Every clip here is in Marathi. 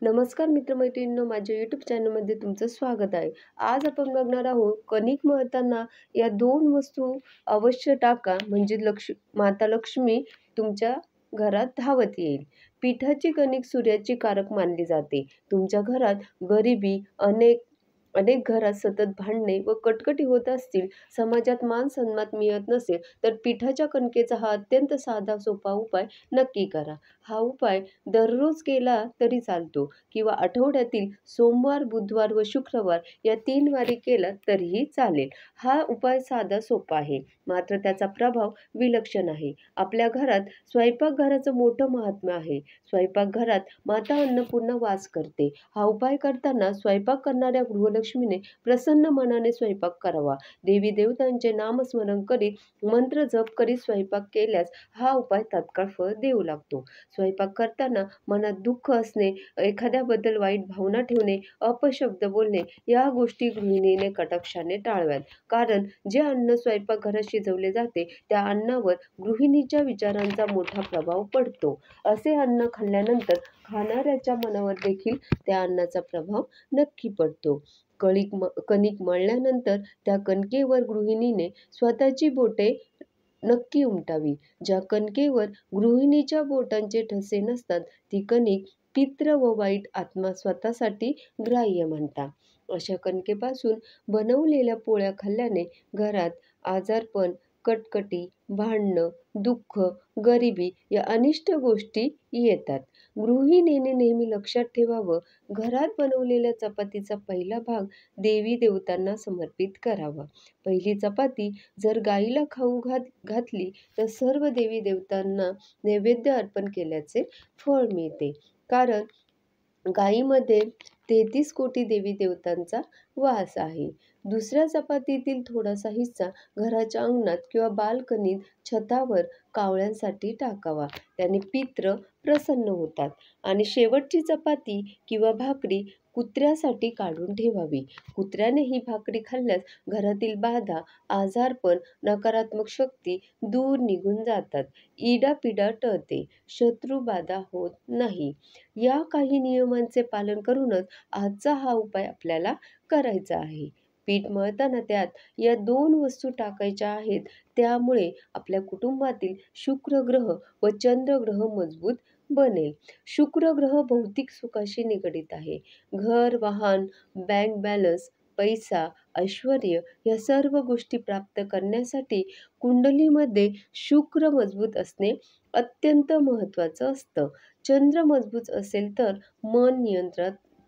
नमस्कार मित्रमैत्रिणींनो, माझ्या यूट्यूब चॅनलमध्ये तुमचं स्वागत आहे. आज आपण बघणार आहोत कणिक मळताना या 2 वस्तू अवश्य टाका, म्हणजे माता लक्ष्मी तुमच्या घरात धावत येईल. पिठाची कणिक सूर्याची कारक मानली जाते. तुमच्या घरात गरिबी, अनेक घरात सतत भांडणे व कटकटी होत असतील, समाजात मान-सन्मान मिळत नसेल, तर पिठाच्या कणकेचा हा अत्यंत साधा सोपा उपाय नक्की करा. हा उपाय दररोज केला तरी चालतो किंवा आठवड्यातील सोमवार, बुधवार व शुक्रवार या 3 वारी केला तरीही चालेल. हा उपाय साधा सोपा आहे, मात्र त्याचा प्रभाव विलक्षण आहे. आपल्या घरात स्वयंपाकघराचं मोठं महात्म्य आहे. स्वयंपाकघरात माता अन्नपूर्णा वास करते. हा उपाय करताना स्वयंपाक करणाऱ्या गृहलक्ष्मीने प्रसन्न मनाने स्वयंपाक करावा. देवी देवतांचे नामस्मरण करीत मंत्र जप करीत स्वयंपाक केल्यास हा उपाय तात्काळ फळ देऊ लागतो. स्वयंपाक करताना मनात दुःख असणे, एखाद्याबद्दल वाईट भावना ठेवणे, अपशब्द बोलणे या गोष्टी गृहिणीने कटाक्षाने टाळाव्यात. कारण जे अन्न स्वयंपाकघरात शिजवले जाते त्या अन्नावर गृहिणीच्या विचारांचा मोठा प्रभाव पडतो. असे अन्न खाल्ल्यानंतर खाणाऱ्याच्या मनावर देखील त्या अन्नाचा प्रभाव नक्की पडतो. कणिक मळल्यानंतर त्या कणकेवर गृहिणीने स्वतःची बोटे नक्की उमटावी. ज्या कणकेवर गृहिणीच्या बोटांचे ठसे नसतात ती कणिक पित्र व वाईट आत्मा स्वतःसाठी ग्राह्य मानतात. अशा कणकेपासून बनवलेल्या पोळ्या खाल्ल्याने घरात आजारपण, कटकटी, भांडणं, दुःख, गरिबी या अनिष्ट गोष्टी येतात. गृहिणीने नेहमी लक्षात ठेवावं, घरात बनवलेल्या चपातीचा पहिला भाग देवी देवतांना समर्पित करावा. पहिली चपाती जर गाईला खाऊ घातली तर सर्व देवी देवतांना नैवेद्य अर्पण केल्याचे फळ मिळते. कारण गाईमध्ये 33 कोटी देवी देवतांचा वास आहे. दुसऱ्या चपातीतील थोडासा हिस्सा घराच्या अंगणात किंवा बाल्कनीत, छतावर कावळ्यांसाठी टाकावा. त्याने पित्र प्रसन्न होतात. आणि शेवटची चपाती किंवा भाकरी कुत्र्यासाठी काढून ठेवावी. कुत्र्याने ही भाकरी खाल्ल्यास घरातील बाधा, आजारपण, नकारात्मक शक्ती दूर निघून जातात. इडापिडा टळते, शत्रुबाधा होत नाही. या काही नियमांचे पालन करूनच आजचा हा उपाय आपल्याला करायचा आहे. पीठ मळताना त्यात या 2 वस्तू टाकायच्या आहेत. त्यामुळे आपल्या कुटुंबातील शुक्र ग्रह व चंद्र ग्रह मजबूत बनेल. शुक्र ग्रह भौतिक सुखाशी निगडित आहे. घर, वाहन, बँक बॅलन्स, पैसा, ऐश्वर्य या सर्व गोष्टी प्राप्त करण्यासाठी कुंडलीमध्ये शुक्र मजबूत असणे अत्यंत महत्त्वाचं असतं. चंद्र मजबूत असेल तर मन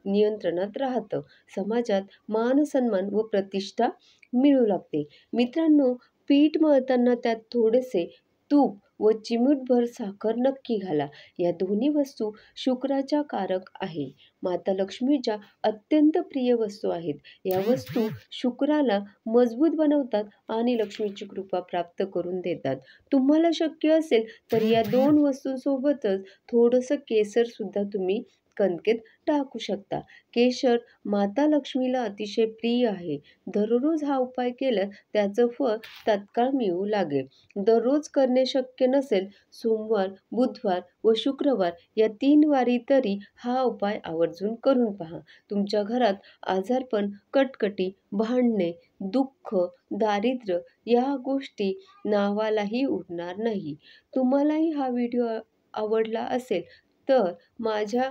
नियंत्रणात राहतं. समाजात मान-सन्मान व प्रतिष्ठा मिळू लागते. मित्रांनो, पीठ मळताना त्यात थोडेसे तूप व चिमूटभर साखर नक्की घाला. या दोन्ही वस्तू शुक्राच्या कारक आहे. माता लक्ष्मीच्या अत्यंत प्रिय वस्तू आहेत. या वस्तू शुक्राला मजबूत बनवतात आणि लक्ष्मीची कृपा प्राप्त करून देतात. तुम्हाला शक्य असेल तर या 2 वस्तूंसोबतच थोडंसं केसर सुद्धा तुम्ही कणकेत टाकू शकता. केशर माता लक्ष्मीला अतिशय प्रिय आहे. दररोज हा उपाय केल्यास त्याचं फळ तात्काळ मिळू लागेल. दररोज करणे शक्य नसेल, सोमवार, बुधवार व शुक्रवार या 3 वारी तरी हा उपाय आवर्जून करून पहा. तुमच्या घरात आजारपण, कटकटी, भांडणे, दुःख, दारिद्र्य या गोष्टी नावालाही उरणार नाही. तुम्हालाही हा व्हिडिओ आवडला असेल तर माझ्या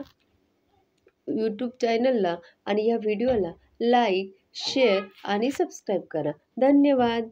यूट्यूब चॅनलला आणि या व्हिडिओला लाईक, शेअर आणि सबस्क्राईब करा. धन्यवाद.